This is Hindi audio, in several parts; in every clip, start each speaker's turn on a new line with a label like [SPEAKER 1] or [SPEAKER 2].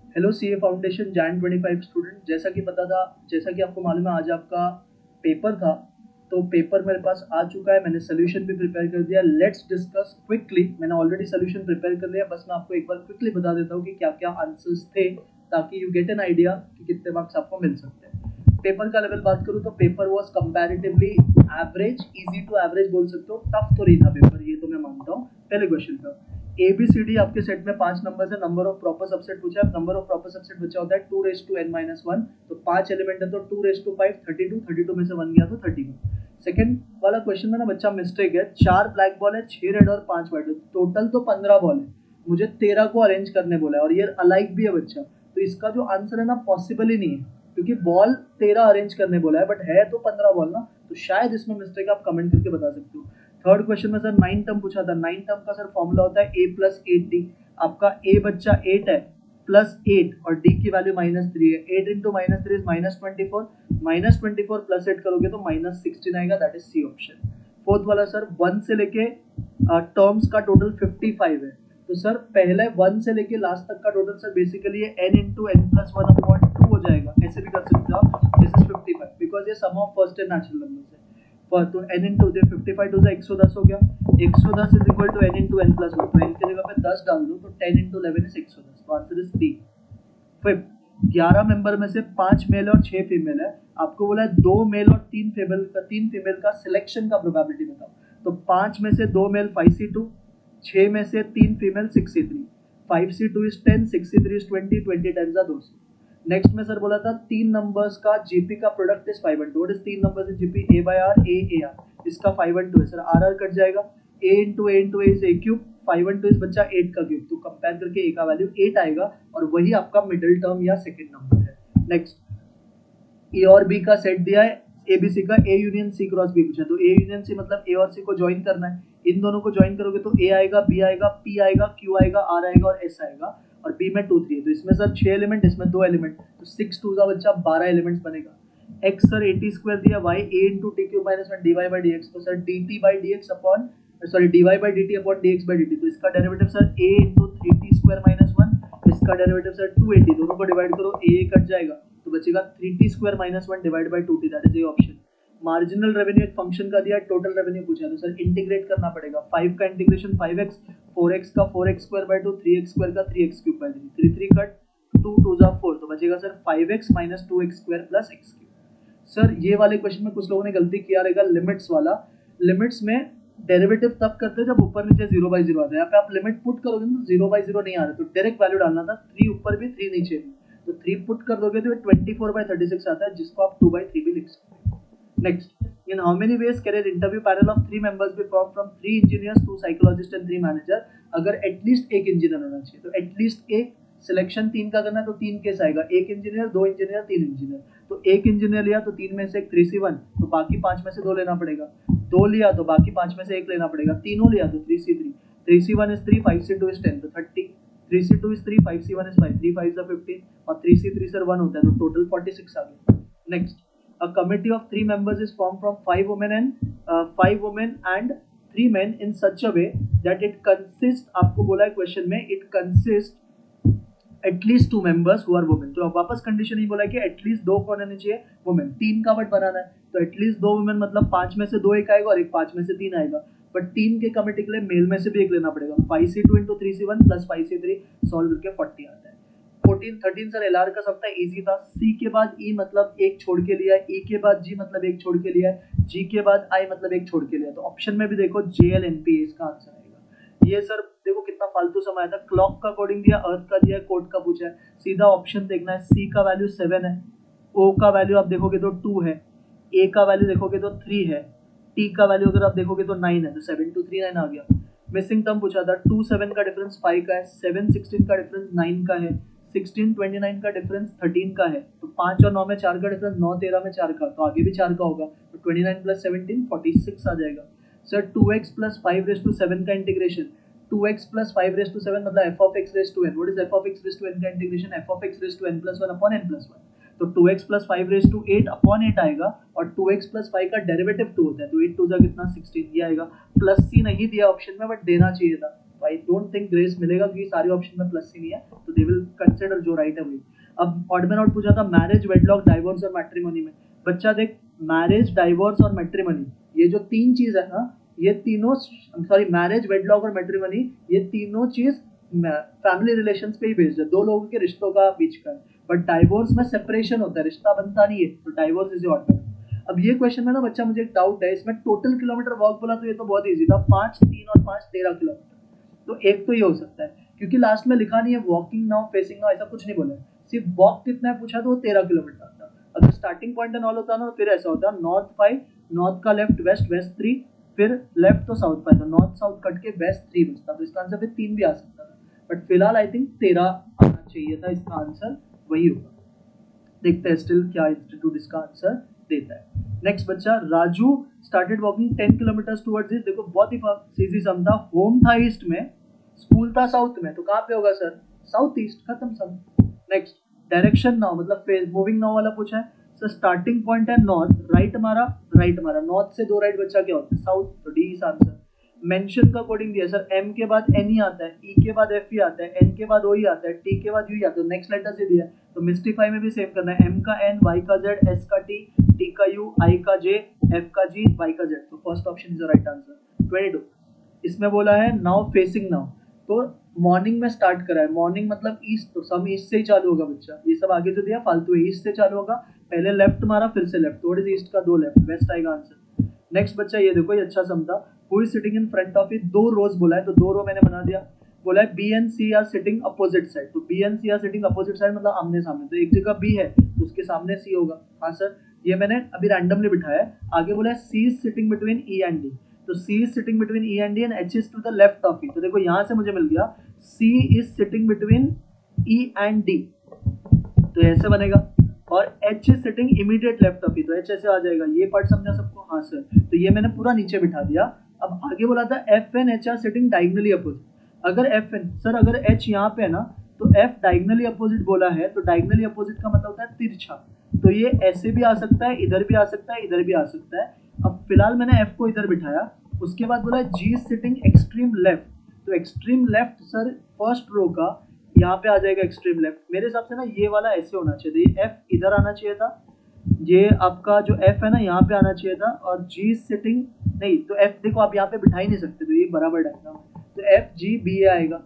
[SPEAKER 1] Hello CA foundation Jain 25 student. जैसा कि आपको मालूम है आज आपका पेपर था, तो पेपर मेरे पास आ चुका है, मैंने सोल्यूशन भी प्रिपेयर कर दिया। Let's discuss quickly. मैंने ऑलरेडी सोल्यूशन प्रिपेयर कर लिया, बस मैं आपको एक बार क्विकली बता देता हूँ कि क्या क्या आंसर्स थे, ताकि यू गेट एन आइडिया कि कितने मार्क्स आपको मिल सकते हैं। पेपर का लेवल बात करूँ तो paper was comparatively average, easy to average बोल सकते हो। टफ तो नहीं था पेपर, ये तो मैं मानता हूँ। पहले क्वेश्चन का ABCD आपके सेट में 5 नंबर्स है, नंबर ऑफ प्रॉपर सबसेट पूछा है। नंबर ऑफ प्रॉपर सबसेट बचा होता है 2n-1, तो 5 एलिमेंट है तो 2/5 32, 32 में से 1 गया तो 31। सेकंड वाला क्वेश्चन में ना बच्चा मिस्टेक है, 4 ब्लैक बॉल है, 6 रेड और 5 व्हाइट है, टोटल तो 15 बॉल है, मुझे 13 को अरेंज करने बोला है और ये अलाइक भी है बच्चा, तो इसका जो आंसर है ना पॉसिबल ही नहीं है, क्योंकि बॉल 13 अरेंज करने बोला है बट है तो 15 बॉल ना, तो शायद इसमें मिस्टेक। आप कमेंट करके बता सकते हो। थर्ड क्वेश्चन में सर 9 टर्म पूछा था। 9 टर्म का सर फॉर्मूला होता है A+8D। आपका A बच्चा 8 है, +8 और D की वैल्यू -3 है। 8 इंटू -3 -24, -24 +8 करोगे तो -16 आएगा, that is C option. Fourth वाला सर 1 से लेके टर्म्स का टोटल 55 है, तो सर पहले 1 से लेके लास्ट तक का टोटल सर बेसिकली ये n इंटू n+1/2 हो जाएगा, ऐसे भी कर सकते हो आप। दिस इज 55 बिकॉज ये sum of first n natural numbers है। तो n इंटू 55 टू 110 हो गया। 110 is equal to n into n+1, तो n की जगह पे 10 डाल दो तो 10 इंटू 11 इज 110, तो आंसर इज 3। फिफ्थ 11 मेंबर में से 5 मेल और 6 फीमेल है, आपको बोला है 2 मेल और 3 फीमेल का सिलेक्शन का प्रोबेबिलिटी बताओ। तो 5 में से 2 मेल 5C2, 6 में से 3 female 6C3, 5C2 is 10, 6C3 is 20, 20 10 200। Next में सर बोला था 3 नंबर्स का जीपी का product is 5 and 2। What is 3 numbers in GP? A/R, A/AR, इसका 5 and 2 है सर, RR कट जाएगा। A into A into A is A cube, 5 and 2 is बच्चा 8 का क्यूब, तो कंपेयर करके A का वैल्यू 8 आएगा और वही आपका मिडिल टर्म या सेकंड नंबर है। नेक्स्ट ए और बी का सेट दिया है, एबीसी का A union C cross B पूछा, तो A यूनियन C मतलब A और C को ज्वाइन करना है। इन दोनों को ज्वाइन करोगे तो A आएगा, B आएगा, P आएगा, Q आएगा, R आएगा और S आएगा, और B में 2 3 है, तो इसमें सर 6 एलिमेंट, इसमें 2 एलिमेंट, तो 6 2 का बच्चा 12 एलिमेंट्स बनेगा। x सर 80 स्क्वायर दिया, y a into t cube minus 1 dy by dx, तो sir dt by dx upon dy by dt upon dx by dt, तो इसका derivative sir a into 3t square minus 1, इसका डेरिवेटिव सर 280, दोनों को डिवाइड करो a कट जाएगा तो बचेगा 3t square minus 1 divide by 2t, that is A option. Marginal revenue एक फंक्शन का दिया, टोटल रेवेन्यू पूछा है, तो सर इंटीग्रेट करना पड़ेगा। 5 का इंटीग्रेशन 5x, 4x का 4x square by 2, 3x square का 3x क्यूब बाय 3, 3 3 कट, 2 2 जा 4, तो बचेगा sir 5x minus 2x square plus x cube. Sir ये वाले क्वेश्चन में कुछ लोगों ने गलती किया रहेगा, लिमिट्स वाला। लिमिट्स में डेरिवेटिव तब करते हैं जब ऊपर नीचे 0/0 आता है, यहाँ पे आप लिमिट पुट करोगे तो 0/0 नहीं आ रहा, तो डायरेक्ट वैल्यू डालना था, 3 ऊपर भी 3 नीचे भी, तो 3 पुट कर दोगे तो 24/36 आता है, जिसको आप 2/3 भी लिख सकते हो। Next, in how many ways can an interview panel of 3 members be form from 3 engineers, 2 psychologist and 3 manager? अगर एटलीस्ट एक इंजीनियर होना चाहिए, तो एटलीस्ट एक, सिलेक्शन 3 का करना है तो 3 केस आएगा, एक इंजीनियर, 2 इंजीनियर, 3 इंजीनियर, तो एक इंजीनियर लिया तो 3 में से एक 3C1, तो बाकी 5 में से 2 लेना पड़ेगा, 2 लिया तो बाकी 5 में से 1 लेना पड़ेगा, तीनों लिया तो 3C3, 3C1 is 3, 5C2 is 10, तो 30, 3C2 इज 3, 5C1 इज 5, 3 5 15, और 3C3 सर 1 होता है, तो टोटल 46 आ गया। Next, a committee of 3 members is formed from 5 women and 3 men in such a way that it consists, आपको बोला है क्वेश्चन में, it consists at least 2 members who are women, तो अब वापस कंडीशन ही बोला है कि एटलीस्ट 2 कौन होने चाहिए? वुमेन। 3 का बट बनाना है, तो एटलीस्ट 2 वुमेन मतलब 5 में से 2 एक आएगा और एक 5 में से 3 आएगा, बट 3 के कमिटी के लिए मेल में से भी एक लेना पड़ेगा, 5C2 into 3C1 plus 5C3 solve करके 40 आता है। 14 13 सर एलआर का सब था, इजी था। सी के बाद ई मतलब एक छोड़ के लिया है, ई के बाद जी मतलब एक छोड़ के लिया है, जी के बाद आई मतलब एक छोड़ के लिया, तो ऑप्शन में भी देखो JLNP इसका आंसर आएगा। ये सर देखो कितना फालतू समय आया था, क्लॉक का कोडिंग दिया, अर्थ का दिया, कोड का पूछा है, सीधा ऑप्शन देखना है। सी का वैल्यू 7 है, ओ का वैल्यू आप देखोगे तो 2 है, ए का वैल्यू देखोगे तो 3 है, टी का वैल्यू अगर आप देखोगे तो 9 है, तो 7 2 3 9 आ गया। मिसिंग टर्म पूछा था, 2 7 का डिफरेंस 5 का है, 7 16 का डिफरेंस 9 का है, 16 29 का डिफरेंस 13 का है, तो 5 और 9 में 4 का डिफरेंस, 9 13 में 4 का, तो आगे भी 4 का होगा, तो 29 प्लस 17 46 आ जाएगा। सर 2x प्लस 5/7 का इंटीग्रेशन, 2x प्लस 5/7 मतलब f of x raised to n, what is f of x raised to n का integration? f of x raised to n plus 1 upon n plus 1, तो 2x plus 5 raised to 8 upon 8 आएगा, और 2x प्लस 5 का डेरिवेटिव 2 होता है, तो 8 2 जा कितना 16 ये आएगा। प्लस c नहीं दिया ऑप्शन में बट देना चाहिए था, तो आई डोंट थिंक ग्रेस मिलेगा क्योंकि सारे ऑप्शन में प्लस ही नहीं है, तो दे विल कंसिडर जो राइट है वही। अब ऑड मैन आउट पूछा था मैरिज, वेडलॉक, डाइवोर्स और मैट्रिमोनी में। बच्चा देख, मैरिज, डाइवोर्स और मैट्रिमोनी, ये जो तीन चीज है ना, ये तीनों, सॉरी, मैरिज, वेडलॉक और मैट्रिमोनी, ये तीनों चीज फैमिली रिलेशंस पे ही बेस्ड है, दो लोगों के रिश्तों का बीच का है। बट डाइवोर्स में सेपरेशन होता है, रिश्ता बनता नहीं है, तो डाइवोर्स इज ऑड मैन। अब ये क्वेश्चन में ना बच्चा मुझे एक डाउट है, इसमें टोटल किलोमीटर वॉक बोला तो ये तो बहुत इजी था, 5, 3 और 5 13 किलोमीटर, तो एक तो ये हो सकता है क्योंकि लास्ट में लिखा नहीं है वॉकिंग नाउ, फेसिंग नाउ, ऐसा कुछ नहीं बोला है, सिर्फ वॉक कितना है पूछा तो वो 13 किलोमीटर आता। अगर स्टार्टिंग पॉइंट एंड ऑल होता ना तो फिर ऐसा होता, नॉर्थ 5, नॉर्थ का लेफ्ट, वेस्ट, वेस्ट 3, फिर लेफ्ट तो साउथ 5, तो नॉर्थ साउथ कट के वेस्ट 3 बचता, तो इसका आंसर फिर 3 भी आ सकता था, बट फिलहाल आई थिंक 13 आना चाहिए था, इसका आंसर वही होगा। देखते हैं स्टिल क्या इंस्टीट्यूट इसका आंसर देता है। नेक्स्ट बच्चा, Raju started walking 10 kilometres towards east. देखो बहुत ही सीधी सम था, होम था ईस्ट में, स्कूल था साउथ में, तो कहाँ पे होगा सर, साउथ ईस्ट, खत्म सम। नेक्स्ट, डायरेक्शन नाउ मतलब फेज मूविंग नाउ वाला पूछा है सर, स्टार्टिंग पॉइंट है नॉर्थ, राइट मारा, राइट मारा, नॉर्थ से 2 राइट बच्चा क्या होता है, साउथ, तो डी इज आंसर। मेंशन का कोडिंग दिया सर, एम के बाद एन ही आता है, ई के बाद एफ ही आता है, एन के बाद ओ ही आता है, टी के बाद यू ही आता है, नेक्स्ट लेटर से दिया है, तो मिस्टिफाई में भी सेम करना है, एम का एन, वाई का जेड, एस का टी, टी का यू, आई का जे, एफ का जी, वाई का जेड, तो first option is the right answer. 22 इसमें बोला है नाउ फेसिंग नाउ, तो मॉर्निंग में स्टार्ट करा है, मॉर्निंग मतलब ईस्ट, तो सम ईस्ट से ही चालू होगा बच्चा, ये सब आगे जो दिया फालतू है, ईस्ट से चालू होगा, पहले लेफ्ट मारा फिर से लेफ्ट, थोड़ी सी ईस्ट का 2 लेफ्ट, वेस्ट आएगा आंसर। नेक्स्ट बच्चा ये देखो, ये अच्छा समझा, who is sitting in front of it, 2 रोज बोला है, तो 2 रो मैंने बना दिया। बोला है B and C are sitting opposite side, तो B and C are sitting opposite side मतलब आमने सामने, तो एक जगह बी है तो उसके सामने सी होगा। हाँ सर, ये मैंने अभी रैंडमली बिठाया है। आगे बोला है C is sitting between E and D, तो C is sitting between E and D and H is to the left of E, तो देखो यहाँ से मुझे मिल गया C is sitting between E and D, तो ऐसे बनेगा, और H is sitting immediate left of E, तो H ऐसे आ जाएगा, ये पार्ट समझा सबको, हाँ सर, तो ये मैंने पूरा नीचे बिठा दिया। अब आगे बोला था F and H are sitting diagonally opposite, अगर F एंड सर अगर H यहाँ पे है ना, तो F डायगोनली अपोजिट बोला है, तो डायगोनली अपोजिट का मतलब होता है तिरछा, तो ये ऐसे भी आ सकता है, इधर भी आ सकता है, इधर भी आ सकता है। अब फिलहाल मैंने F को इधर बिठाया, उसके बाद बोला G is sitting extreme left, तो extreme left sir first row का यहाँ पे आ जाएगा एक्सट्रीम लेफ्ट, मेरे हिसाब से ना ये वाला ऐसे होना चाहिए, ये F इधर आना चाहिए था, ये आपका जो F है ना यहाँ पे आना चाहिए था, और G सिटिंग नहीं, तो F देखो आप यहाँ पे बिठा ही नहीं सकते, तो ये बराबर डायग्राम, तो F G B आएगा,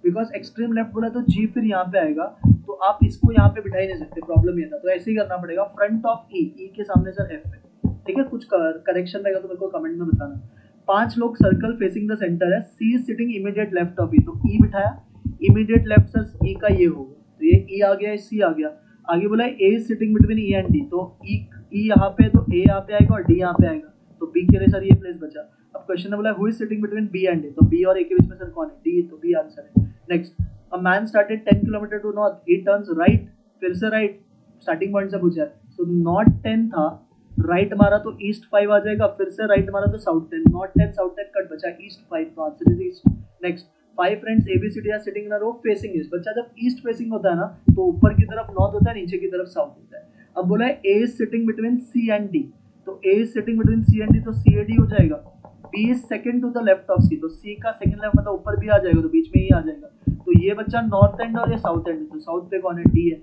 [SPEAKER 1] बिकॉज एक्सट्रीम लेफ्ट बोला तो G फिर यहाँ पे आएगा, तो आप इसको यहाँ पे बिठा ही नहीं सकते, प्रॉब्लम ये था, तो ऐसे ही करना पड़ेगा, फ्रंट ऑफ E, E के सामने सर F है, ठीक है, कुछ करेक्शन रहेगा तो मेरे को कमेंट में बताना। 5 लोग सर्कल फेसिंग द सेंटर है, C is sitting immediate left of E, तो E बिठाया, इमीडिएट लेफ्ट सर ई का ये होगा, तो ये ई आ गया, सी आ गया। आगे बोला A is sitting between E and D, तो ई यहाँ पे, तो ए यहाँ पे आएगा और डी यहाँ पे आएगा, तो बी के लिए सर ये प्लेस बचा। अब क्वेश्चन में बोला who is sitting between B and A, तो बी और ए के बीच में सर कौन है, डी, तो बी आंसर है। Next, a man started 10 kilometre to north, he turns right, फिर से राइट, स्टार्टिंग पॉइंट से पूछा है, सो नॉर्थ 10 था, राइट मारा तो ईस्ट 5 आ जाएगा, फिर से राइट मारा तो साउथ 10, नॉर्थ 10 साउथ 10 कट बचा ईस्ट 5, तो answer is east. Next, 5 friends ABCD are sitting in a row facing east, बच्चा जब ईस्ट फेसिंग होता है ना तो ऊपर की तरफ नॉर्थ होता है, नीचे की तरफ साउथ होता है। अब बोला है A is sitting between C and D, तो A is sitting between C and D, तो CAD हो जाएगा। B is second to the left of C, तो C का सेकंड लेफ्ट मतलब ऊपर भी आ जाएगा, तो बीच में ही आ जाएगा, तो ये बच्चा नॉर्थ एंड और ये साउथ एंड, तो साउथ पे कौन है, D है।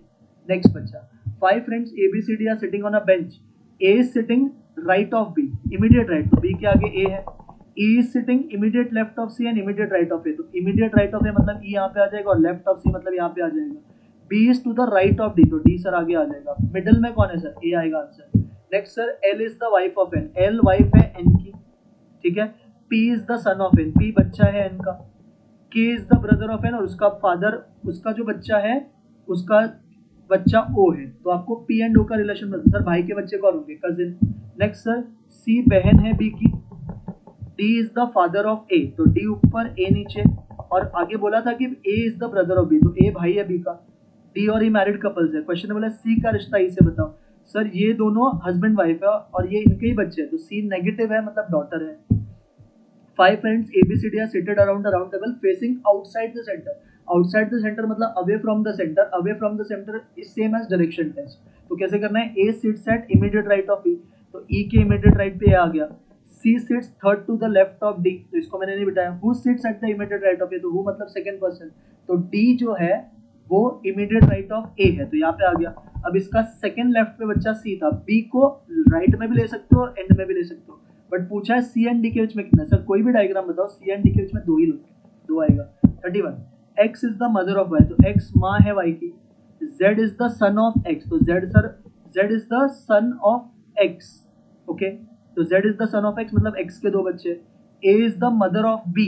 [SPEAKER 1] नेक्स्ट बच्चा, 5 friends ABCD are sitting on a bench, A is sitting right of B, immediate right, तो B के आगे A है। E is sitting immediate left of C and immediate right of A, तो immediate right of A मतलब E यहाँ पे आ जाएगा और left of C मतलब यहाँ पे आ जाएगा। B is to the right of D, तो D सर आगे आ जाएगा। मिडिल में कौन है सर, A आएगा answer. Next sir, L is the wife of N, L wife है N की, ठीक है। P is the son of N, P बच्चा है N का। K is the brother of N, और उसका फादर, उसका जो बच्चा है उसका बच्चा O है, तो आपको P एंड O का रिलेशन बता, सर भाई के बच्चे कौन होंगे, कजिन। नेक्स्ट सर, C बहन है B की, D is the father of A, तो D ऊपर A नीचे, और आगे बोला था कि A is the brother of B, तो A भाई है B का। D और E मैरिड कपल्स है। क्वेश्चन में बोला C का रिश्ता E से बताओ, सर ये दोनों हस्बैंड वाइफ है और ये इनके ही बच्चे हैं, तो C नेगेटिव है मतलब डॉटर है। 5 friends ABCD are seated around the round table facing outside the centre, outside the centre मतलब away from the centre, away from the centre is same as direction test, तो कैसे करना है, A sits at immediate right of E, तो E के इमीडिएट राइट पे A आ गया, C sits third to the left of D, तो इसको मैंने नहीं बताया. Who sits at the immediate right of A, तो who मतलब सेकंड पर्सन, तो D जो है वो इमीडिएट राइट ऑफ A है, तो यहाँ पे आ गया. अब इसका सेकंड लेफ्ट पे बच्चा C था. B को राइट में भी ले सकते हो और एंड में भी ले सकते हो, बट पूछा है C एंड D के बीच में कितना. सर कोई भी डायग्राम बताओ, C एंड D के बीच में दो ही लोग, दो आएगा. 31. X is the mother of Y, तो X माँ है Y की. Z is the son of X, तो Z is the son of X. Okay, तो Z is the son of X मतलब X के दो बच्चे. A is the mother of B,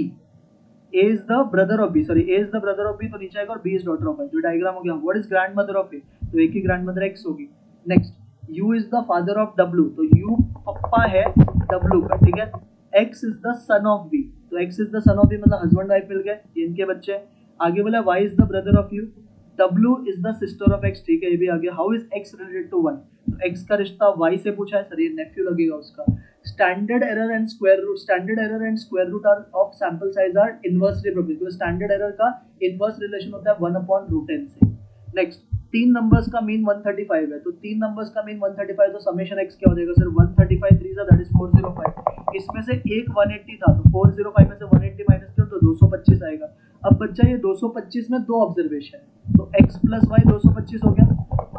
[SPEAKER 1] A is the brother of B, sorry A is the brother of B, तो नीचे आएगा और B is daughter of Y. जो डायग्राम हो गया. What is grand mother of A, तो एक ही ग्रैंड मदर X होगी. Next, U is the father of W, तो U पप्पा है W का, ठीक है. X is the son of B, तो X is the son of B मतलब हस्बैंड वाइफ मिल गए, ये इनके बच्चे. आगे बोला Y is the brother of U, W is the sister of X, ठीक है, ये भी आ गया. How is X related to Y, तो X का रिश्ता Y से पूछा है. सर ये नेफ्यू लगेगा उसका. Standard error and square root are of sample size are inversely proportional, तो स्टैंडर्ड एरर का इनवर्स रिलेशन होता है 1/√n से. नेक्स्ट, तीन नंबर्स का मीन 135 है, तो तीन नंबर्स का मीन 135, तो समेशन x क्या हो जाएगा सर. 135 3 that is 405. इसमें से एक 180 था, तो 405 में से 180 माइनस करो तो 225 आएगा. अब बच्चा ये 225 में दो ऑब्जर्वेशन है, तो x प्लस वाई 225 हो गया.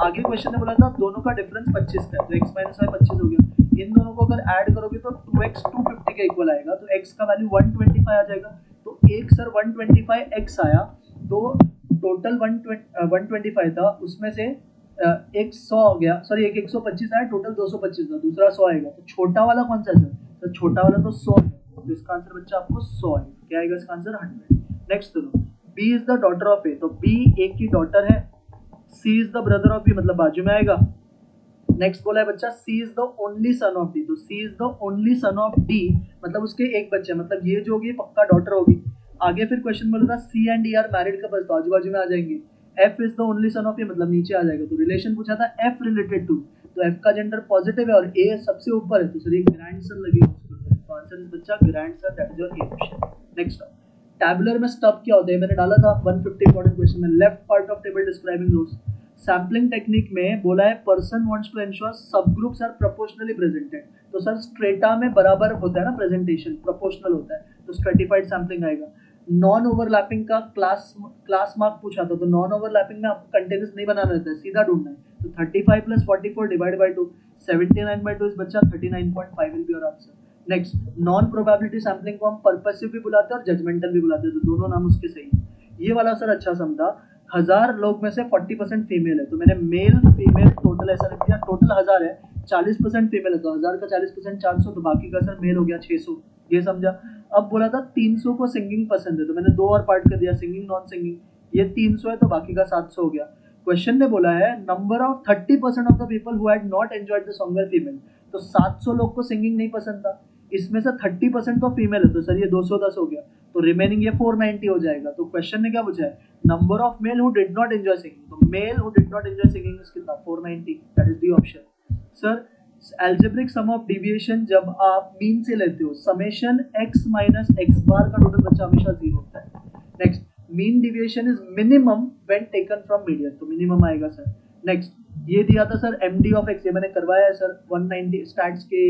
[SPEAKER 1] आगे क्वेश्चन ने बोला था दोनों का डिफरेंस 25 का है, तो x माइनस वाई 25 हो गया. इन दोनों को अगर ऐड करोगे तो 2x 250 के इक्वल आएगा, तो x का वैल्यू 125 आ जाएगा. तो एक सर 125x आया, तो टोटल 125 था, उसमें से एक 100 हो गया, सॉरी एक 125 आया, टोटल 225 था, दूसरा 100 आएगा. तो छोटा वाला कौन सा है सर, तो छोटा वाला तो 100 है, तो इसका आंसर बच्चा आपको 100 आएगा. क्या आएगा इसका आंसर 100. नेक्स्ट सुनो, B is the daughter of A, तो B A की डॉटर है. C is the brother of B मतलब बाजू में आएगा. नेक्स्ट बोला है बच्चा C is the only son of D, तो C is the only son of D मतलब उसके एक बच्चे, मतलब ये जो होगी पक्का डॉटर होगी. आगे फिर क्वेश्चन बोला था C and D are married couples, तो आजू बाजू में आ जाएंगे. F is the only son of A मतलब नीचे आ जाएगा. तो रिलेशन पूछा था F रिलेटेड टू, तो F का जेंडर पॉजिटिव है और A सबसे ऊपर है, तो सर ये ग्रैंडसन लगेगा उसको. तो आंसर इज बच्चा grandson, that is your A option. Next, tabular में स्टब क्या होता है, मैंने डाला था 150 इंपॉर्टेंट क्वेश्चन में. Left part of table describing rows. Sampling technique में बोला है पर्सन वांट्स टू एंश्योर सब ग्रुप्स आर प्रोपोर्शनली प्रेजेंटेड, तो सर स्ट्रेटा में बराबर होता है ना प्रेजेंटेशन, प्रोपोर्शनल होता है, तो स्ट्रेटिफाइड सैम्पलिंग आएगा. नॉन ओवरलैपिंग का क्लास मार्क पूछा था, तो नॉन ओवरलैपिंग में आपको कंटिन्यूस नहीं बनाना रहता है, सीधा ढूंढना है. तो 35 + 44 डिवाइड बाय 2, 79/2 इस बच्चा 39.5 will be your answer. Next, non probability sampling को हम पर्पसिव भी बुलाते हैं और जजमेंटल भी बुलाते हैं, तो दोनों नाम उसके सही है. ये वाला सर अच्छा समझा. 1000 लोग में से 40% फीमेल है, तो मैंने मेल फीमेल टोटल ऐसा लिख दिया. टोटल 1000 है, 40% फीमेल है, तो 1000 का 40% 400, तो बाकी का सर मेल हो गया 600. ये समझा. अब बोला था 300 को सिंगिंग पसंद है, तो मैंने दो और पार्ट कर दिया, सिंगिंग नॉन सिंगिंग. ये 300 है, तो बाकी का 700 हो गया. क्वेश्चन ने बोला है number of 30% of the people who had not enjoyed the song were female, तो 700 लोग को सिंगिंग नहीं पसंद था, इसमें से 30% तो फीमेल है, तो सर ये 210 हो गया, तो रिमेनिंग ये 490 हो जाएगा. तो क्वेश्चन ने क्या पूछा है, number of male who did not enjoy singing, तो male who did not enjoy singing is कितना 490, that is the option. Sir algebraic sum of deviation जब आप मीन से लेते हो, summation x minus x bar का टोटल बच्चा हमेशा 0 होता है. Next, mean deviation is minimum when taken from median, तो मिनिमम आएगा सर. नेक्स्ट, ये दिया था सर MD ऑफ x, ये मैंने करवाया है सर 190 स्टैट्स के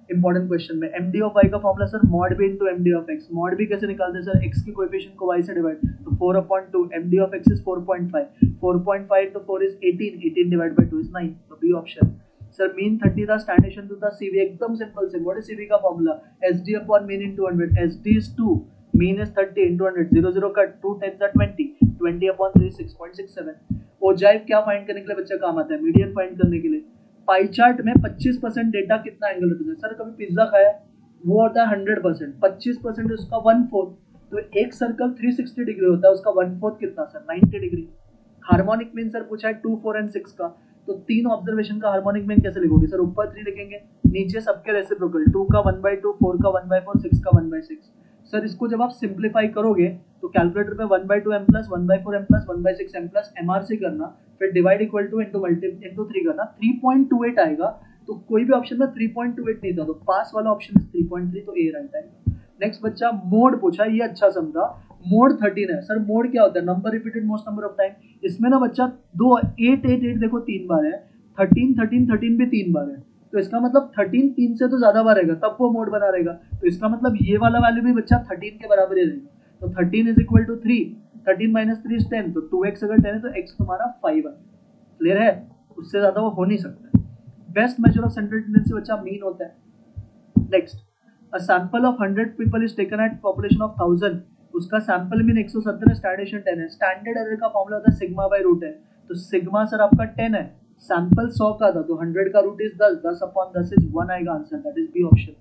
[SPEAKER 1] इंपॉर्टेंट क्वेश्चन में. MD ऑफ y का formula sir mod b into MD of x. mod b कैसे निकालते हैं सर, x के कोएफिशिएंट को y से डिवाइड, तो 4/2. MD of x is 4.5, 4.5 to 4 is 18, 18 divided by 2 is 9, तो B ऑप्शन. सर मीन 30 था, स्टैंडर्ड टू था CV, एकदम सिंपल से. व्हाट इज CV का formula, SD upon mean into 100. SD is 2, mean is 30 into 100, 0 0 cut, 2 10 20, 20 upon 3 6.67. Ogive क्या फाइंड करने के लिए बच्चा काम आता है, मीडियन फाइंड करने के लिए. पाई चार्ट में 25% डेटा कितना एंगल रिप्रेजेंट, सर कभी पिज्जा खाया, वो होता है 100%, 25% उसका 1/4, तो एक सर्कल 360 डिग्री होता है, उसका 1/4 कितना sir 90 degree. Harmonic mean sir पूछा है 2 4 एंड 6 का, तो तीन ऑब्जर्वेशन का हार्मोनिक मीन कैसे लिखोगे सर, ऊपर 3 लिखेंगे, नीचे सबके रेसिप्रोकल, 2 का 1/2, 4 का 1/4, 6 का 1/6. सर इसको जब आप सिंप्लीफाई करोगे तो कैलकुलेटर पे 1/2 m plus 1/4 m plus 1/6 m plus MRC करना, फिर डिवाइड इक्वल टू इंटू 3 करना, 3.28 आएगा. तो कोई भी ऑप्शन में 3.28 नहीं था, तो पास वाला ऑप्शन 3.3, तो ए राइट आएगा. नेक्स्ट बच्चा मोड पूछा, ये अच्छा समझा. मोड 13 है सर. मोड क्या होता है, number repeated most number of time. इसमें ना बच्चा 2 8 8 8 देखो 3 बार है, 13 13 13 भी 3 बार है, तो इसका मतलब 13 3 से तो ज्यादा बार रहेगा, तब वो मोड बना रहेगा। तो इसका मतलब ये वाला वैल्यू भी बच्चा 13 के बराबर ही रहेगा। तो 13 is equal to 3, 13 minus 3 is 10, तो 2x अगर 10 है तो x तुम्हारा 5 है। क्लियर है? उससे ज्यादा वो हो नहीं सकता। Best measure of central tendency बच्चा मीन होता है। Next, a sample of 100 people is taken at population of 1000, उसका सैंपल मीन 170 है, स्टैंडर्ड 10 है। स्टैंडर्ड एरर का फॉर्मूला होता है सिग्मा बाय रूट है, तो सिग्मा सर आपका 10 है, सैंपल 100 का था, तो 100 का रूट इज 10, 10 अपॉन 10 इज 1 आएगा answer, that is B option.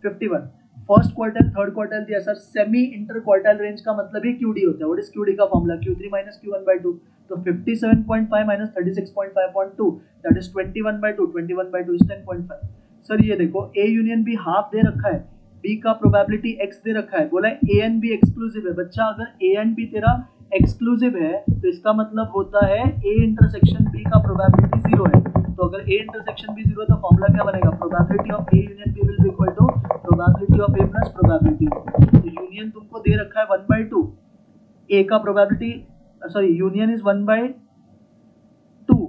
[SPEAKER 1] 51, first quartile third quartile दिया sir, semi inter quartile range का मतलब ही क्यूडी होता है। व्हाट इज क्यूडी का फॉर्मूला? Q3 माइनस Q1/2, तो 57.5 minus 36.5/2 that is 21/2, 21/2 is 10.5। Sir ये देखो A यूनियन B हाफ दे रखा है, B का प्रोबेबिलिटी X दे रखा है, बोला है A एंड B एक्सक्लूसिव है। बच्चा अगर A एंड B तेरा एक्सक्लूसिव है तो इसका मतलब होता है A इंटरसेक्शन B का प्रोबेबिलिटी 0 है। तो अगर A इंटरसेक्शन B 0 है तो फॉर्मूला क्या बनेगा? Probability of A union B will be equal to probability of A plus probability of B। तो यूनियन तुमको दे रखा है 1/2, A का probability sorry union is 1/2,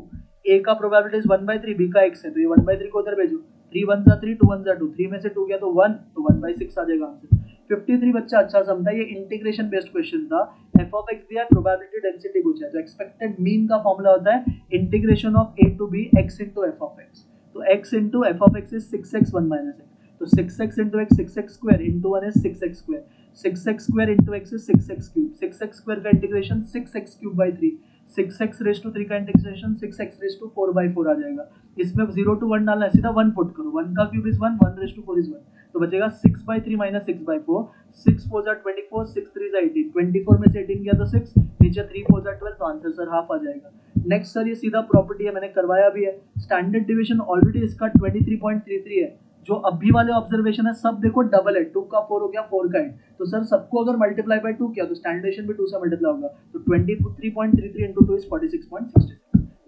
[SPEAKER 1] A का प्रोबेबिलिटी इज 1/3, B का X है, तो ये 1/3 को उधर भेजो, 3 1 जा 3, 2 1 जा 2, 3 में से 2 गया तो 1, तो 1/6 आ जाएगा आंसर। 53 बच्चा अच्छा समझा, ये इंटीग्रेशन बेस्ड क्वेश्चन था। f of x दिया, प्रोबेबिलिटी डेंसिटी पूछा है, तो एक्सपेक्टेड मीन का फॉर्मूला होता है integration of a to b x into f of x, तो x into f of x is 6x 1 minus x, तो 6x into x 6x square into 1 is 6x square, 6x square into x is 6x cube, 6x square का integration 6x cube by 3, 6x raised to 3 का integration 6x raised to 4 by 4 आ जाएगा। इसमें 0 to 1 डालना है, सीधा 1 पुट करो, 1 का cube is 1, 1 raised to 4 is 1, तो बचेगा 6 by 3 minus 6 by 4, 6 4 जा 24, 6 3 जा 18, 24 में से 18 गया तो 6, नीचे 3 4 जा 12, तो आंसर सर हाफ आ जाएगा। नेक्स्ट सर ये सीधा प्रॉपर्टी है, मैंने करवाया भी है। स्टैंडर्ड डिवीजन ऑलरेडी इसका 23.33 है, जो अभी वाले ऑब्जर्वेशन है सब देखो डबल है, 2 का 4 हो गया, 4 का 8, तो सर सबको अगर मल्टीप्लाई बाय 2 किया तो स्टैंडर्ड डिवीजन भी 2 से मल्टीप्लाई होगा, तो 23.33 into 2 is 46.66।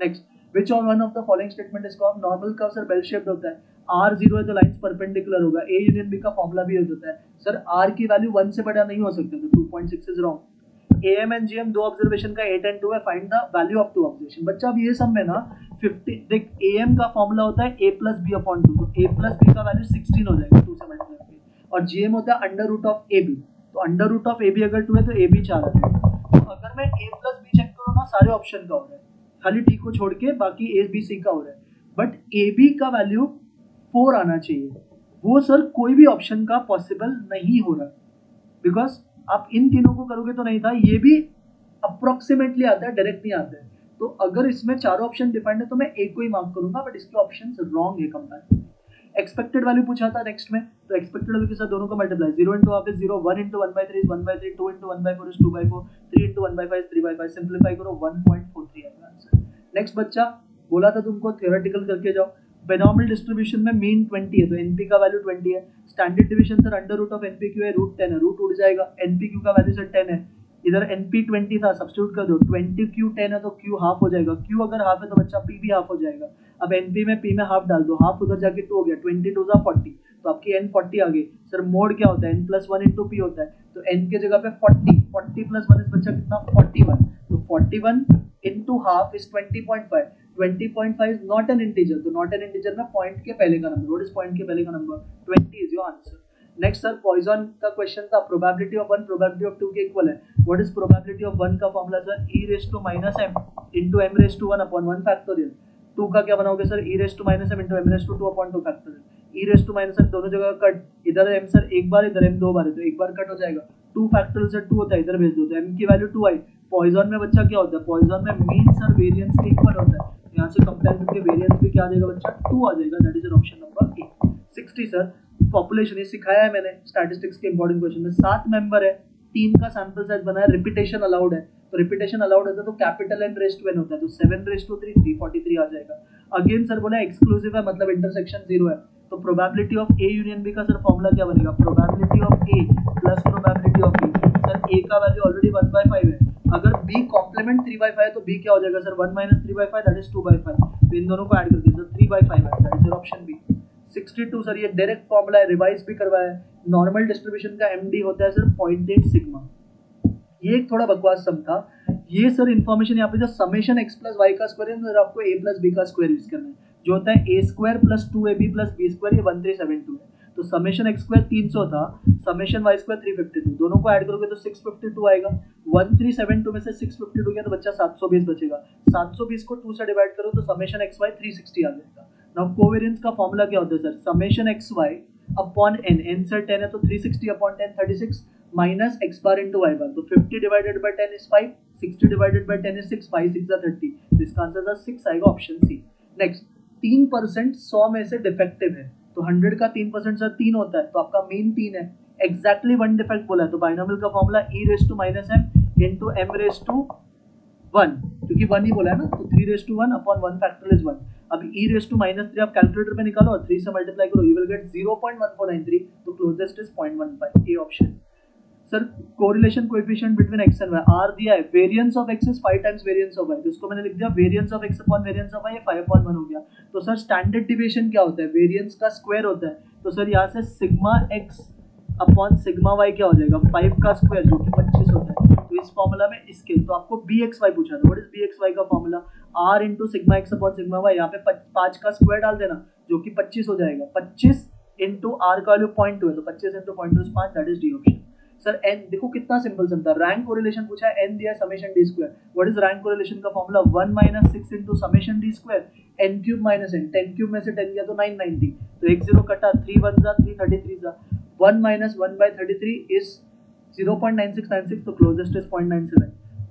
[SPEAKER 1] नेक्स्ट, which of one of the following statement is correct? Normal curve sir bell shaped होता है, R 0 है तो लाइंस परपेंडिकुलर होगा, A यूनियन B का फॉर्मूला भी यूज होता है। सर R की वैल्यू 1 से बड़ा नहीं हो सकता, तो 2.6 is wrong. AM and GM दो ऑब्जर्वेशन का 8 and 2 है, find the value of two observation. बच्चा अब ये सब में ना 50 देख, AM का फॉर्मूला होता है A plus B upon 2, तो A plus B का वैल्यू 16 हो जाएगा 2 से मल्टीप्लाई करके, और GM होता है अंडर रूट ऑफ AB, तो अंडर रूट ऑफ AB अगर 2 है तो AB 4 आ जाएगा। तो अगर मैं A plus B चेक करूँ ना, सारे ऑप्शन का हो रहा है, खाली D को छोड़ के बाकी A B C का हो रहा है, बट AB का वैल्यू 4 आना चाहिए, वो सर कोई भी ऑप्शन का पॉसिबल नहीं हो रहा, बिकॉज आप इन तीनों को करोगे तो नहीं था, ये भी अप्रोक्सीमेटली आता है, डायरेक्ट नहीं आता है। तो अगर इसमें चारों ऑप्शन डिफाइंड है तो मैं एक को ही मार्क करूंगा, बट इसके ऑप्शंस रॉन्ग है कंपैरेटिवली। एक्सपेक्टेड वैल्यू पूछा था नेक्स्ट में, तो एक्सपेक्टेड वैल्यू के साथ दोनों का multiply, 0 into half is 0, 1 into 1/3 is 1/3, 2 into 1/4 is 2/4, 3 into 1/5 is 3/5, simplify करो 1.43 आएगा आंसर। नेक्स्ट बच्चा, बोला था तुमको थ्योरेटिकल करके जाओ, बिनोमियल डिस्ट्रीब्यूशन में मीन 20 है तो एनपी का वैल्यू 20 है, standard division sir under root of NP Q है, रूट 10 है, रूट उड़ जाएगा, एनपी क्यू का वैल्यू सर 10 है, इधर एनपी 20 था, सब्स्टिट्यूट कर दो, 20 क्यू 10 है तो क्यू हाफ हो जाएगा, क्यू अगर हाफ है तो बच्चा पी भी हाफ हो जाएगा। अब एनपी में पी में हाफ डाल दो, हाफ उधर जाके 2 हो गया, 20 2 जा 40, तो आपकी एन 40 आ गई। सर मोड क्या होता है? एन प्लस 1 इंटू पी होता है, तो एन के जगह पे 40 प्लस 1 इस बच्चा कितना 41, तो 41 into half is 20.5, 20.5 is not an integer, तो not an integer में पॉइंट के पहले का नंबर, व्हाट इज पॉइंट के पहले का number? 20 is your answer. Next sir Poisson का क्वेश्चन था, प्रोबेबिलिटी ऑफ 1 प्रोबेबिलिटी ऑफ 2 के इक्वल है, व्हाट इज प्रोबेबिलिटी ऑफ 1 का formula sir e raised to minus m into m raised to 1 upon 1 factorial, 2 का क्या बनाओगे sir e raised to minus m into m raised to 2 upon 2 factorial, e raised to minus m दोनों जगह कट, इधर m सर एक बार, इधर m दो बार है तो एक बार कट हो जाएगा, 2 फैक्टोरियल से 2 होता है, इधर भेज दो, तो m की वैल्यू 2 आई। पॉइसन में बच्चा क्या होता है? पॉइसन में मीन सर वेरिएंस के इक्वल होता है, यहाँ से कंपेयर करके वेरिएंस भी क्या आ जाएगा बच्चा? 2 आ जाएगा, that is option number A. 60 sir population, ये सिखाया है मैंने स्टैटिस्टिक्स के इंपॉर्टेंट क्वेश्चन में, 7 मेंबर है, 3 का सैंपल साइज बनाया, रिपीटेशन अलाउड है, तो रिपीटेशन अलाउड होता है तो capital N raised to N होता है, तो 7 रेस्ट टू 3 343 आ जाएगा। अगेन सर बोला एक्सक्लूसिव है, मतलब इंटरसेक्शन 0 है, तो probability of A union B का सर फॉर्मूला क्या बनेगा? Probability of A plus probability of B, sir A का वैल्यू ऑलरेडी 1/5 है, अगर b कॉम्प्लीमेंट 3/5 है तो b क्या हो जाएगा सर? 1 minus 3/5 दैट इज 2/5, तो इन दोनों को ऐड करके सर 3/5 है, that is option B. 62 sir ये डायरेक्ट फॉर्मूला है, रिवाइज भी करवाया है, नॉर्मल डिस्ट्रीब्यूशन का एमडी होता है सर 0.8 सिग्मा। ये एक थोड़ा बकवास सम था, ये सर इन्फॉर्मेशन यहाँ पे जो समेशन x प्लस वाई का स्क्वायर है, आपको a प्लस बी का स्क्वायर यूज करना है, जो होता है a square plus 2ab plus b square, ये 1372 है। तो समेशन एक्स स्क्वायर 300 था, समेशन वाई स्क्वायर 352, दोनों को ऐड करोगे तो 652 आएगा। 1372 में से 652 गया तो बच्चा 720 बचेगा। 720 को 2 से डिवाइड करो तो समेशन एक्स वाई 360 आ जाएगा। नाउ कोवेरिएंस का फॉर्मूला क्या होता है sir? Summation X Y upon N, N sir 10 है तो 360 upon 10 36 minus X bar into Y bar, तो 50 डिवाइडेड बाय 10 इज 5, 60 डिवाइडेड बाय 10 इज 6, 5 6 30, तो इसका आंसर 6 आएगा, ऑप्शन सी। नेक्स्ट, 3% 100 में से डिफेक्टिव है, तो 100 का 3% सर 3 होता है, तो आपका मीन 3 है। एग्जैक्टली 1 डिफेक्ट बोला है तो बाइनोमियल का formula e raise to minus m into m raise to 1, क्योंकि 1 ही बोला है ना, तो 3 raise to 1 upon 1 factorial is 1। अब e रेज टू माइनस 3 आप कैलकुलेटर पे निकालो और 3 से मल्टीप्लाई करो, यू विल गेट 0.1493, तो closest is 0.15, A option. Sir correlation coefficient between x and y r दिया है, variance of x is 5 times variance of y, तो इसको मैंने लिख दिया variance of x upon variance of y, ये 5/1 हो गया। तो सर स्टैंडर्ड डिविएशन क्या होता है? वेरिएंस का स्क्वायर होता है, तो सर यहाँ से sigma x upon sigma y क्या हो जाएगा? 5 का स्क्वायर जो कि 25 होता है। तो इस फॉर्मूला में इसके, तो आपको bxy पूछा था, व्हाट इज bxy का formula? r into sigma x upon sigma y, यहाँ पे 5 का स्क्वायर डाल देना जो कि 25 हो जाएगा। 25 इंटू r का वैल्यू 0.2 है, तो 25 into 0.2 is 5, that is D option. Sir n देखो कितना सिंपल समझा, रैंक कोरिलेशन पूछा है, n दिया है summation d square, what is rank correlation का formula? 1 minus 6 into summation d square, n cube minus n, 10 cube में से 10 गया तो 990, तो 1 0 कटा, 3 1 जा 3 33 जा, 1 माइनस 1 बाय 33 इज 0.9696, तो क्लोजेस्ट इज 0.97।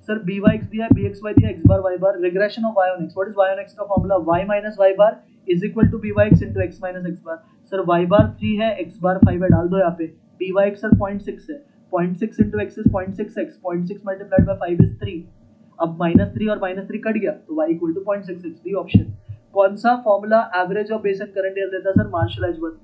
[SPEAKER 1] सर byx दिया है, bxy दिया है, x bar y bar, regression of y on x, what is y on x का formula? y minus y bar is equal to byx into x minus x bar. Sir y bar 3 है, x बार 5 है, डाल दो यहाँ पे, byx सर 0.6 है, 0.6 into x is 0.6x, 0.6 multiplied by 5 is 3, अब -3 और -3 कट गया तो y equal to 0.66, D option. कौन सा formula average of base and current air देता है सर? Martial Edgeworth.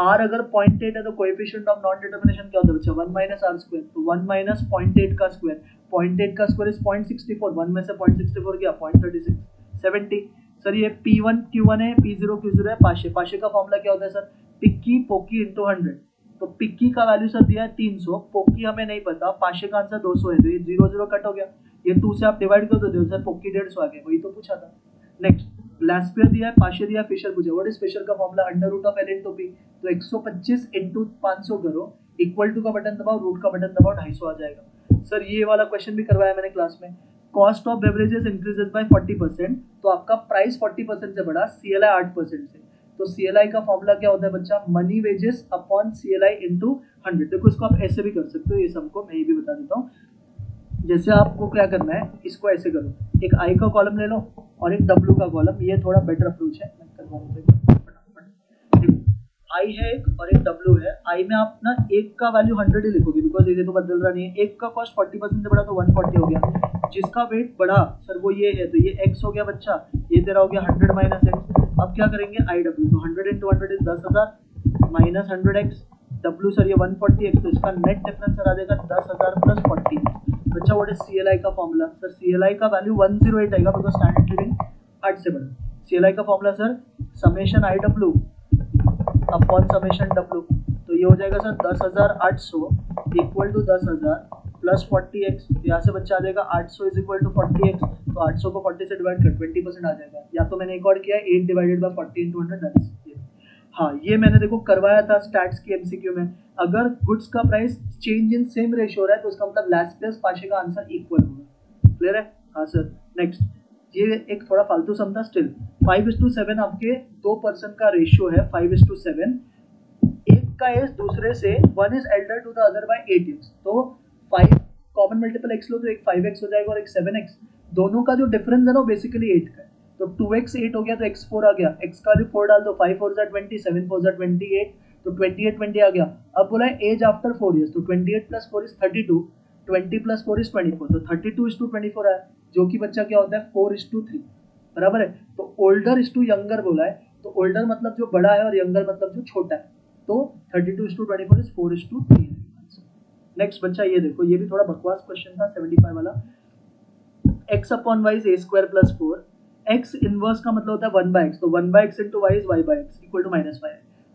[SPEAKER 1] r अगर 0.8 है तो कोएफिशिएंट ऑफ नॉन डिटरमिनेशन क्या होता है बच्चा? 1 माइनस r स्क्वायर, तो 1 माइनस 0.8 का स्क्वायर, 0.8 का स्क्वायर इज 0.64, 1 में से 0.64 गया 0.36, 70। सर ये p1 q1 है, p0 q0 है, पाशे, पाशे का फॉर्मूला क्या होता है सर? पिक्की पोकी इंटू 100, तो पिक्की का वैल्यू सर दिया है 300, पोकी हमें नहीं पता, पाशे का आंसर 200 है, तो ये 0 0 कट हो गया, ये 2 से आप डिवाइड कर दो सर पोकी 150 आ गया, वही तो पूछा था। नेक्स्ट, लैस्पियर दिया है, पाशे दिया, फिशर पूछा, व्हाट इज फिशर का formula? Under root of L into P, तो 125 इंटू 500 करो, इक्वल टू का बटन दबाओ, रूट का बटन दबाओ, 250 आ जाएगा। सर ये वाला क्वेश्चन भी करवाया मैंने क्लास में, cost of beverages increases by 40%, तो आपका प्राइस 40% से बढ़ा, CLI 8% से, तो CLI का फॉर्मूला क्या होता है बच्चा? Money wages upon CLI into 100। देखो इसको आप ऐसे भी कर सकते हो, ये सबको मैं भी बता देता हूँ। जैसे आपको क्या करना है, इसको ऐसे करो, एक I का कॉलम ले लो और एक W का कॉलम, ये थोड़ा बेटर अप्रोच है, मैं करवा दूँ I है एक और एक W है। I में आप ना एक का वैल्यू 100 ही लिखोगे, बिकॉज ये तो बदल रहा नहीं है, एक का कॉस्ट 40% से बढ़ा तो 140 हो गया, जिसका वेट बढ़ा सर वो ये है, तो ये x हो गया बच्चा, ये तेरा हो गया 100 माइनस x। अब क्या करेंगे IW, तो 100 into 100 is 10,000 minus 100x, W sir ये 140x, तो इसका नेट डिफरेंस सर आ जाएगा 10,000 प्लस 40। बच्चा व्हाट इज CLI का फॉर्मूला? सर CLI का वैल्यू 108 आएगा, बिकॉज स्टैंडर्ड लिविंग 8 से बढ़ा। CLI का formula sir summation IW upon summation W, तो ये हो जाएगा sir 10,800 equal to 10,000 plus 40x, यहाँ से बच्चा आ जाएगा 800 इज इक्वल टू 40x, तो 800 को 40 से डिवाइड कर 20% आ जाएगा, या तो मैंने एक और किया 8 divided bye 40 into 100, that is. हाँ ये मैंने देखो करवाया था स्टैट्स की MCQ में, अगर गुड्स का price change in same ratio रहा है तो इसका मतलब लैस्पियर पाशे का आंसर इक्वल होगा। क्लियर है? हाँ सर। नेक्स्ट, ये एक थोड़ा फालतू सम था, स्टिल 5:7 आपके 2% का रेशियो है, 5:7, एक का एज दूसरे से 1 is elder to the other by 8 years, तो 5 कॉमन मल्टीपल x लो तो एक 5x हो जाएगा और एक 7x, दोनों का जो डिफरेंस है ना बेसिकली 8 का है, तो 2x 8 हो गया तो x 4 आ गया, x का वैल्यू 4 डाल दो, 5 4 20, 7 4 28, तो 28 20 आ गया। अब बोला है एज आफ्टर 4 years, तो 28 प्लस 4 इज 32, 20 प्लस 4 इज 24, तो 32:24 आया, जो कि बच्चा क्या होता है 4:3, बराबर है। तो ओल्डर इज टू यंगर बोला है, तो ओल्डर मतलब जो बड़ा है और यंगर मतलब जो छोटा है, तो 32:24 इज 4:3। नेक्स्ट बच्चा ये देखो, ये भी थोड़ा बकवास क्वेश्चन था 75 वाला, x upon y is a square plus 4, x inverse का मतलब होता है 1/x, तो 1/x into y is y/x equal to -y।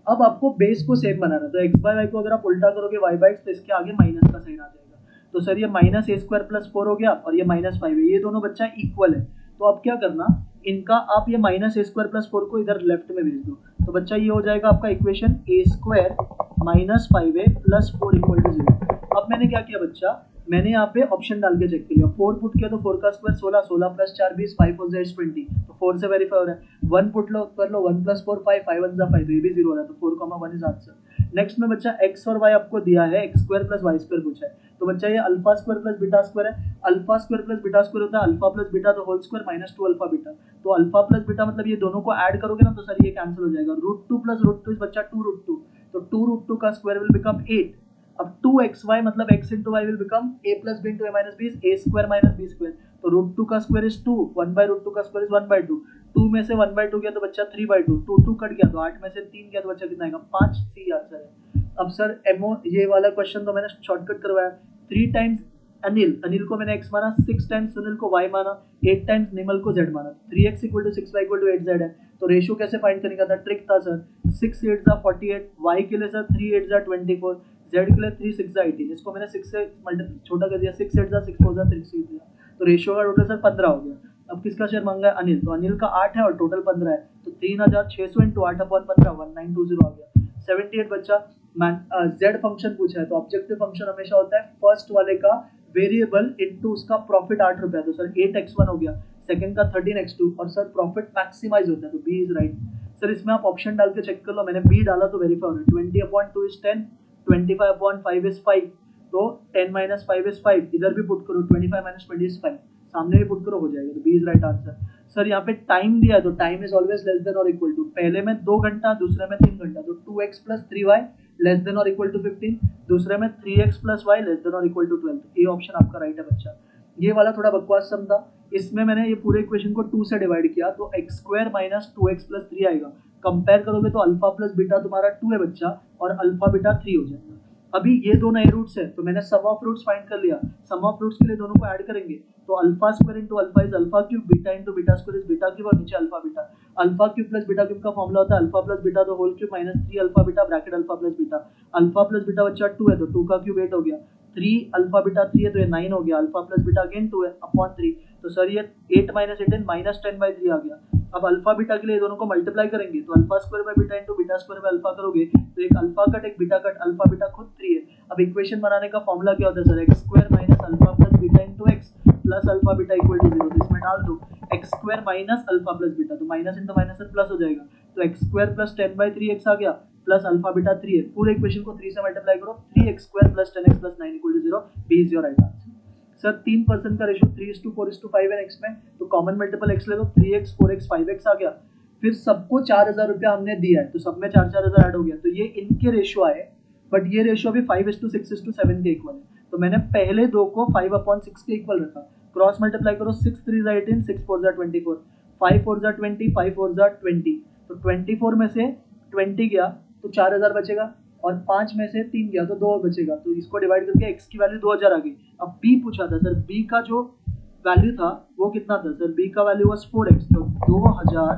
[SPEAKER 1] अब आपको बेस को सेम बनाना, तो x/y को अगर आप उल्टा करोगे y/x, तो इसके आगे माइनस का साइन आ जाएगा, तो सर ये -a² + 4 हो गया और ये -5 है, ये दोनों बच्चा इक्वल है, तो अब क्या करना, इनका आप ये माइनस ए स्क्वायर प्लस 4 को इधर लेफ्ट में भेज दो, तो बच्चा ये हो जाएगा आपका equation a square minus 5a plus 4 equal to 0। अब मैंने क्या किया बच्चा, मैंने यहाँ पे ऑप्शन डाल के चेक किया, 4 पुट किया तो 4 का स्क्वायर 16, 16 प्लस 4 20, 5 4 इज 20, तो 4 से वेरीफाई हो रहा है। 1 पुट लो कर लो, 1 प्लस 4 5, 5 1 5, ये भी 0 हो रहा है, तो 4, 1 इज आंसर। नेक्स्ट में बच्चा x और y आपको दिया है, x square plus y square पूछा है, तो बच्चा ये alpha square plus beta square है, alpha square plus beta square होता है अल्फा प्लस बीटा तो whole square minus 2 alpha beta, तो अल्फा प्लस बीटा मतलब ये दोनों को ऐड करोगे ना तो सर ये कैंसिल हो जाएगा, √2 प्लस √2 इज बच्चा 2√2, तो 2√2 का स्क्वायर विल बिकम 8। अब 2xy मतलब x into y will become a plus b into a minus b is a square minus b square, तो √2 का स्क्वायर इज 2, 1/√2 का स्क्वायर इज 1/2, 2 में से 1/2 गया तो बच्चा 3/2, 2 कट गया तो 8 में से 3 गया तो बच्चा कितना आएगा 5, सी आंसर है। अब सर एमओ ये वाला क्वेश्चन तो मैंने शॉर्टकट करवाया, 3 टाइम्स अनिल को मैंने x माना, 6 टाइम्स सुनील को y माना, 8 टाइम्स निमल को z माना, 3x = 6y = 8z है, तो रेशियो कैसे फाइंड करने का था, ट्रिक था सर, 6 8 जा 48, y के लिए सर 3 8 जा 24, z के लिए 3 6 जा 18, इसको मैंने 6 से छोटा कर दिया, 6 8 जा 6 4 जा 3 6 दिया, तो रेशियो का टोटल सर 15 हो गया। अब किसका शेयर मांगा है, अनिल, तो अनिल का 8 है और टोटल 15 है, तो 3600 × 8/15 1920 आ गया। 78 बच्चा z फंक्शन पूछा है, तो ऑब्जेक्टिव फंक्शन हमेशा होता है फर्स्ट वाले का वेरिएबल इनटू उसका प्रॉफिट 8 रुपया, तो सर 8x1 हो गया, सेकंड का 13x2 और सर प्रॉफिट मैक्सिमाइज होता है, तो b इज राइट। सर इसमें आप ऑप्शन डाल के चेक कर लो, मैंने b डाला तो वेरीफाई हो रहा है, 20/2 इज 10, 25/5 इज 5, तो 10 - 5 इज 5, इधर भी पुट करो 25 - 20 इज 5, सामने भी पुट करो हो जाएगा, तो b is right answer. Sir यहाँ पे टाइम दिया है, तो time is always less than और इक्वल टू, पहले में 2 घंटा दूसरे में 3 घंटा, तो 2x + 3y लेस देन और इक्वल टू 15, दूसरे में 3x + y लेस देन और इक्वल टू 12, ये ऑप्शन आपका राइट है बच्चा। ये वाला थोड़ा बकवास सम था, इसमें मैंने ये पूरे इक्वेशन को 2 से डिवाइड किया, तो x² - 2x + 3 आएगा, कंपेयर करोगे तो अल्फा प्लस बीटा तुम्हारा 2 है बच्चा और अल्फा बीटा 3 हो जाएगा। अभी ये दो नए रूट्स है, तो मैंने सम ऑफ रूट्स फाइंड कर लिया, सम ऑफ रूट्स के लिए दोनों को ऐड करेंगे, तो alpha square into alpha is alpha cube, beta into beta square is beta cube और नीचे alpha beta, alpha cube plus beta cube का फॉर्मूला होता है अल्फा प्लस बीटा तो whole cube minus 3 alpha beta bracket alpha plus beta, alpha plus beta बच्चा 2 है तो 2 का क्यूब 8 हो गया, 3 अल्फा बीटा 3 है तो ये 9 हो गया, अल्फा प्लस बीटा अगेन 2 है अपॉन 3, तो सर ये 8 - 18 -10/3 आ गया। अब अल्फा बीटा के लिए दोनों को मल्टीप्लाई करेंगे, तो alpha square by beta into beta square by alpha करोगे तो एक अल्फा कट एक बीटा कट, अल्फा बीटा खुद 3 है। अब इक्वेशन बनाने का फॉर्मूला क्या होता है sir, x² - alpha plus beta into x plus alpha beta equal to 0, तो इसमें डाल दो x² - अल्फा प्लस बीटा, तो minus into minus sir plus हो जाएगा, तो x² + 10/3x आ गया प्लस अल्फा बीटा 3 है, पूरे इक्वेशन को 3 से मल्टीप्लाई करो, 3x² + 10x + 9 = 0, b is your right answer. Sir 3% का रेशियो 3:4:5 है x में, तो कॉमन मल्टीपल x ले लो, 3x 4x 5x आ गया, फिर सबको 4000 रुपया हमने दिया है, तो सब में 4,000 ऐड हो गया, तो ये इनके रेशियो आए, बट ये रेशियो भी 5:6:7 के इक्वल है, तो मैंने पहले दो को 5/6 के इक्वल रखा, क्रॉस मल्टीप्लाई करो, 6 3 18, 6 4 24, 5 4 20, 5 4 20, तो 24 में से 20 गया तो 4000 बचेगा और 5 में से 3 गया तो 2 बचेगा, तो इसको डिवाइड करके x की वैल्यू 2000 आ गई। अब b पूछा था सर, b का जो वैल्यू था वो कितना था सर, b का वैल्यू वाज 4x, तो 2000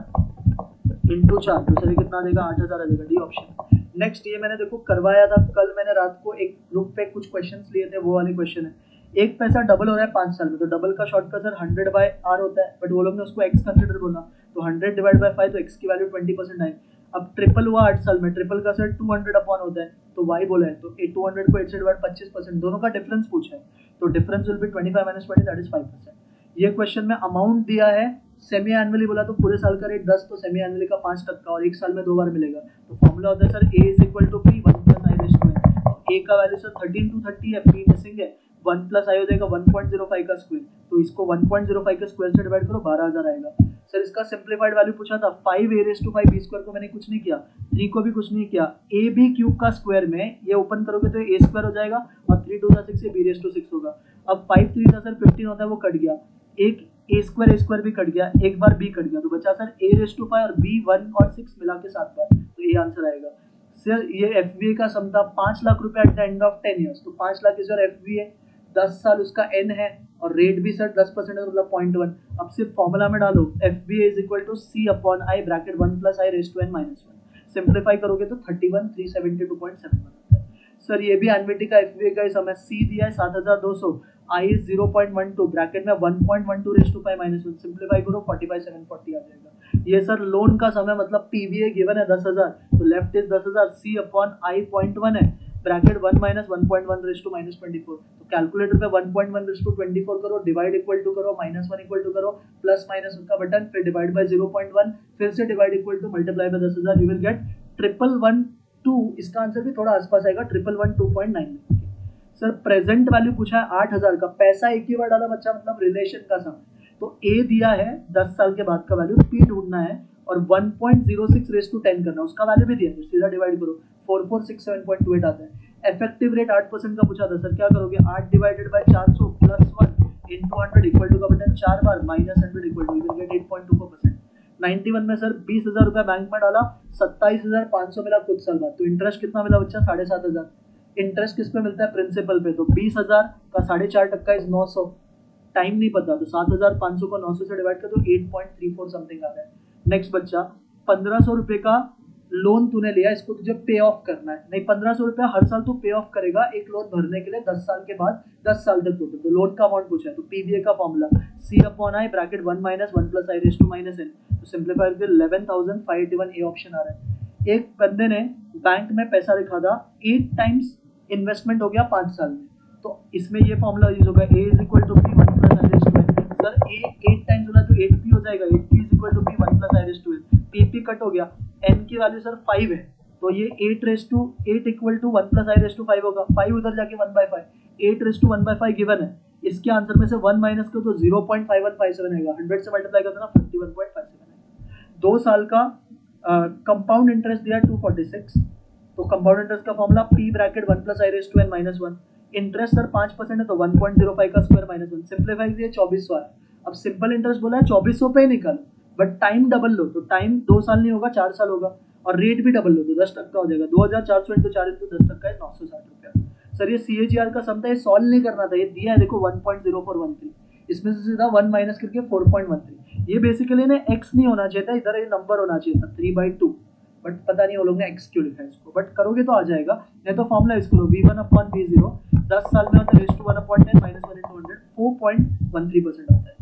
[SPEAKER 1] इंटू 4, तो सर कितना देगा 8000 आ जाएगा, डी ऑप्शन। नेक्स्ट ये मैंने देखो करवाया था कल, मैंने रात को एक ग्रुप पे कुछ क्वेश्चंस लिए थे, वो वाले क्वेश्चन है, एक पैसा डबल हो रहा है 5 साल में, तो डबल का शॉर्टकट सर 100/r होता है, बट वो लोग ने उसको x कंसीडर बोला, तो 100/5 तो x की वैल्यू 20% आई। अब ट्रिपल हुआ 8 साल में, ट्रिपल का सर 200 अपॉन होता है, तो y बोला है, तो 200 को 8 से डिवाइड 25%, दोनों का डिफरेंस पूछा है, तो difference will be 25 - 20 that is 5%। ये क्वेश्चन में अमाउंट दिया है, सेमी एनुअली बोला तो पूरे साल का रेट 10, तो सेमी एनुअली का 5% और एक साल में 2 बार मिलेगा, तो फॉर्मूला होता है sir a = p 1 + i ratio है, तो a का वैल्यू सर 13 to 30 है, p मिसिंग है, 1 + i हो जाएगा 1.05 का स्क्वायर, तो इसको 1.05 के स्क्वायर से डिवाइड करो 12000 आएगा। सर इसका सिंपलीफाइड वैल्यू पूछा था, 5a⁵ b स्क्वायर को मैंने कुछ नहीं किया, 3 को भी कुछ नहीं किया, ab³ का स्क्वायर में ये ओपन करोगे तो a स्क्वायर हो जाएगा और 3 2 6 से b⁵ होगा। अब 5 3 सर 15 होता है, वो कट गया, एक a² भी कट गया, एक बार b कट गया, तो बचा सर a⁵ और b 1 और 6 मिला के 7 बार, तो ये आंसर आएगा। सर ये FVA का सम था 5 लाख रुपए at the end of 10 years, तो 5 लाख इज योर FVA, 10 साल उसका n है और रेट भी सर 10% है, मतलब 0.1। अब सिर्फ फॉर्मूला में डालो, FVA = c/i bracket 1 + i⁻⁻1, simplify करोगे तो 31,372.7 बनता है। सर ये भी एनवीटी का FVA का सम है, c दिया है 7200 I is 0.12 ब्रैकेट में 1.12 रेज टू 5 माइनस 1, सिंप्लीफाई करो 45,740 आ जाएगा। ये सर लोन का समय मतलब पीवीए गिवन है 10,000, तो left is 10,000, c upon i 0.1 है, bracket 1 minus 1.1 raise to minus 24, तो कैलकुलेटर पे 1.1 रेज टू 24 करो, डिवाइड इक्वल टू करो, माइनस 1 इक्वल टू करो, प्लस माइनस उनका बटन, फिर डिवाइड बाय 0.1, फिर से divide equal to multiply by 10,000, you will get 1112। इसका आंसर भी थोड़ा आसपास आएगा, 1112.9। सर प्रेजेंट वैल्यू पूछा है 8,000 का, पैसा एक ही बार डाला बच्चा, मतलब रिलेशन का सम, तो ए दिया है 10 साल के बाद का वैल्यू, पी ढूंढना है और 1.06 रेज टू 10 करना, उसका वैल्यू भी दिया है, सीधा डिवाइड करो, 4467.28 आता है। इफेक्टिव रेट 8% का पूछा था सर, क्या करोगे, 8 divided by 400 plus 1 into 100 equal to का बटन 4 बार minus 100 equal to, you will get 8.24%। 91 में सर 20,000 रुपया बैंक में डाला, 27,500 मिला कुछ साल बाद, तो इंटरेस्ट कितना मिला बच्चा, 7,500। इंटरेस्ट किस पे मिलता है, प्रिंसिपल पे, तो 20,000 का 4.5% इज 900, टाइम नहीं पता, तो 7,500 को 900 से डिवाइड कर दो, 8.34 समथिंग आ रहा है। नेक्स्ट बच्चा, 1,500 रुपए का लोन तूने लिया, इसको तुझे पे ऑफ करना है, नहीं 1,500 रुपया हर साल तू पे ऑफ करेगा एक लोन भरने के लिए 10 साल के बाद, 10 साल तक टोटल, तो लोन का अमाउंट पूछा है, तो पीवीए का formula C upon i bracket 1 minus 1 plus I raise to minus n, तो सिंप्लीफाई करके 11,581 ए ऑप्शन आ रहा है। एक बंदे ने बैंक में पैसा रखा था, 8 टाइम्स इन्वेस्टमेंट हो गया 5 साल में, तो इसमें ये फॉर्मूला यूज होगा, A is equal to P 1 plus I raise to N, sir A 8 times होगा तो 8p हो जाएगा, 8p is equal to P 1 plus I raise to N, P cut हो गया, n की वैल्यू सर 5 है, तो ये 8 equal to 1 plus I raise to 5 होगा, 5 उधर जाके 1/5, 8 रेज टू 1/5 गिवन है, इसके आंसर में से 1 माइनस करो तो 0.5157 आएगा, 100 से मल्टीप्लाई करते ना 51.57 आएगा। 2 साल का कंपाउंड इंटरेस्ट दिया 246, तो कंपाउंड इंटरेस्ट का formula p bracket 1 plus I raise to n minus 1, interest sir 5% है तो 1.05 का स्क्वायर माइनस 1, सिंप्लीफाई दिया 2400 है। अब सिंपल इंटरेस्ट बोला है 2400 पे ही निकालो, बट टाइम डबल लो, तो टाइम 2 साल नहीं होगा 4 साल होगा, और रेट भी डबल लो तो 10% हो जाएगा, 2,400 इंटू 4 इंटू 10% है 960 रुपया। सर ये CAGR का सम था, ये सॉल्व नहीं करना था, ये दिया है देखो 1.0413, इसमें से सीधा 1 माइनस करके 4.13, ये बेसिकली ना x नहीं होना चाहिए था, इधर ये नंबर होना चाहिए था 3/2, बट पता नहीं वो लोग ने x क्यों लिखा है इसको, बट करोगे तो आ जाएगा, नहीं तो फॉर्मूला इसको लो, v1 अपॉन v0 10 साल में होता है raise to 1 upon 10 minus 1 into 100, 4.13% आता है।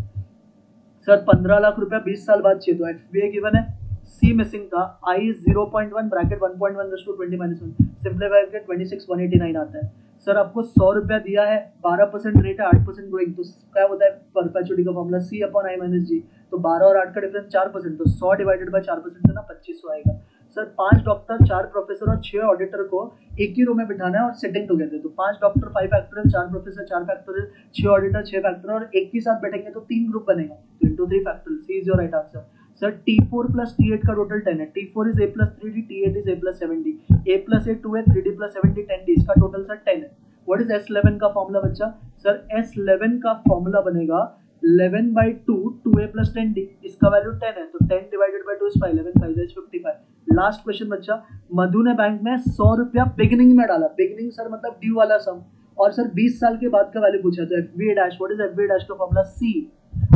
[SPEAKER 1] सर 15 लाख रुपया 20 साल बाद चाहिए, तो एफबीआई गिवन है, सी मिसिंग था, i 0.1 bracket 1.1 raise to 20 minus 1, simplify करके 26,189 आता है। सर आपको 100 रुपया दिया है, 12% रेट है, 8% ग्रोइंग, तो क्या होता है परपेचुइटी का formula C upon I minus G, तो 12 और 8 का डिफरेंस 4%, तो 100 डिवाइडेड बाय 4% है ना 2500 आएगा। सर 5 डॉक्टर 4 प्रोफेसर और 6 ऑडिटर को एक ही रूम में बिठाना है और सिटिंग टुगेदर, तो 5 doctor 5 factorial, 4 professor 4 factorial, 6 auditor 6 factorial, और एक ही साथ बैठेंगे तो 3 ग्रुप बनेगा, तो into 3 factorial, C is your right answer. Sir T4 plus T8 का टोटल 10 है, T4 is a plus 3d, T8 is a plus 7d, a plus a 2 है, 3d प्लस 7d 10d, इसका टोटल सर 10 है। व्हाट इज S11 का फॉर्मूला बच्चा, सर S11 का फॉर्मूला बनेगा 11/2 2a प्लस 10d, इसका वैल्यू 10 है, तो 10 divided by 2 is 5, 11 5 is 55। Last question बच्चा, मधु ने बैंक में 100 रुपया बिगिनिंग में डाला, बिगिनिंग सर मतलब ड्यू वाला सम, और सर 20 साल के बाद का वैल्यू पूछा, तो FVA dash, what is FVA dash का formula C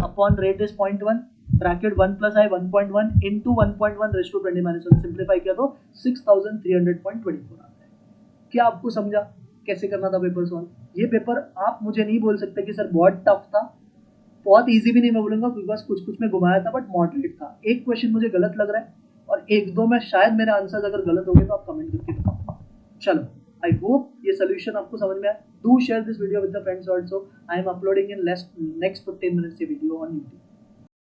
[SPEAKER 1] upon rate is 0.1 bracket 1 plus I 1.1 into 1.1 raise to 20 minus 1, simplify किया तो 6300.24 आता है। क्या आपको समझा कैसे करना था पेपर सॉल्व? ये पेपर आप मुझे नहीं बोल सकते कि सर बहुत टफ था, बहुत इजी भी नहीं मैं बोलूंगा, क्योंकि बस कुछ कुछ में घुमाया था, बट मॉडरेट था। एक क्वेश्चन मुझे गलत लग रहा है और एक दो में शायद मेरे आंसर्स अगर गलत हो गए तो आप कमेंट करके बताओ। चलो, आई होप ये सोल्यूशन आपको समझ में आया। Do share this video with the friends also. I am uploading in next 15 minutes ये वीडियो ऑन यूट्यूब।